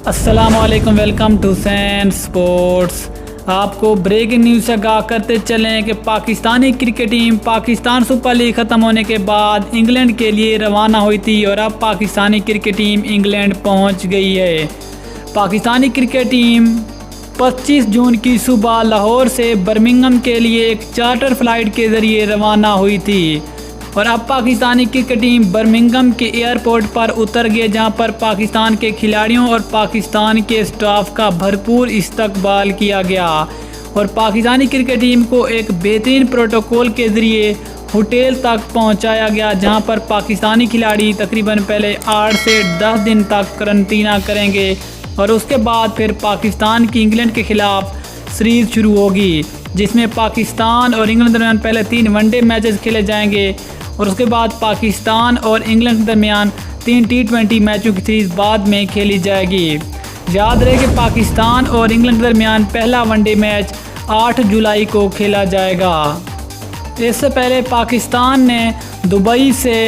अस्सलामुअलैकुम, welcome to San sports. आपको breaking news से आगाह करते चलें कि Pakistani cricket team Pakistan super league ख़त्म होने के बाद इंग्लैंड के लिए रवाना हुई थी और अब पाकिस्तानी क्रिकेट टीम इंग्लैंड पहुंच गई है। पाकिस्तानी क्रिकेट टीम 25 जून की सुबह लाहौर से बर्मिंघम के लिए एक चार्टर फ्लाइट के ज़रिए रवाना हुई थी और अब पाकिस्तानी क्रिकेट टीम बर्मिंघम के एयरपोर्ट पर उतर गए, जहां पर पाकिस्तान के खिलाड़ियों और पाकिस्तान के स्टाफ का भरपूर इस्तकबाल किया गया और पाकिस्तानी क्रिकेट टीम को एक बेहतरीन प्रोटोकॉल के ज़रिए होटल तक पहुंचाया गया, जहां पर पाकिस्तानी खिलाड़ी तकरीबन पहले 8 से 10 दिन तक करंतना करेंगे और उसके बाद फिर पाकिस्तान की इंग्लैंड के ख़िलाफ़ सीरीज़ शुरू होगी, जिसमें पाकिस्तान और इंग्लैंड दरमियान पहले 3 वनडे मैचेस खेले जाएंगे और उसके बाद पाकिस्तान और इंग्लैंड के दरमियान 3 T20 मैचों की सीरीज़ बाद में खेली जाएगी। याद रहे कि पाकिस्तान और इंग्लैंड के दरमियान पहला वनडे मैच 8 जुलाई को खेला जाएगा। इससे पहले पाकिस्तान ने दुबई से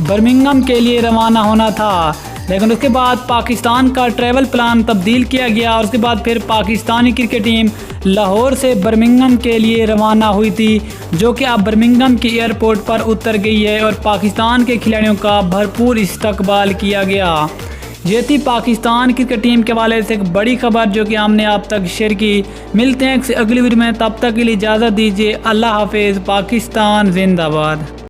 बर्मिंघम के लिए रवाना होना था, लेकिन उसके बाद पाकिस्तान का ट्रैवल प्लान तब्दील किया गया और उसके बाद फिर पाकिस्तानी क्रिकेट टीम लाहौर से बर्मिंघम के लिए रवाना हुई थी, जो कि अब बर्मिंघम के एयरपोर्ट पर उतर गई है और पाकिस्तान के खिलाड़ियों का भरपूर इस्तकबाल किया गया। ये थी पाकिस्तान क्रिकेट टीम के हवाले से एक बड़ी खबर जो कि हमने आप तक शेयर की। मिलते हैं अगली वीडियो में, तब तक के लिए इजाज़त दीजिए। अल्लाह हाफिज़। पाकिस्तान जिंदाबाद।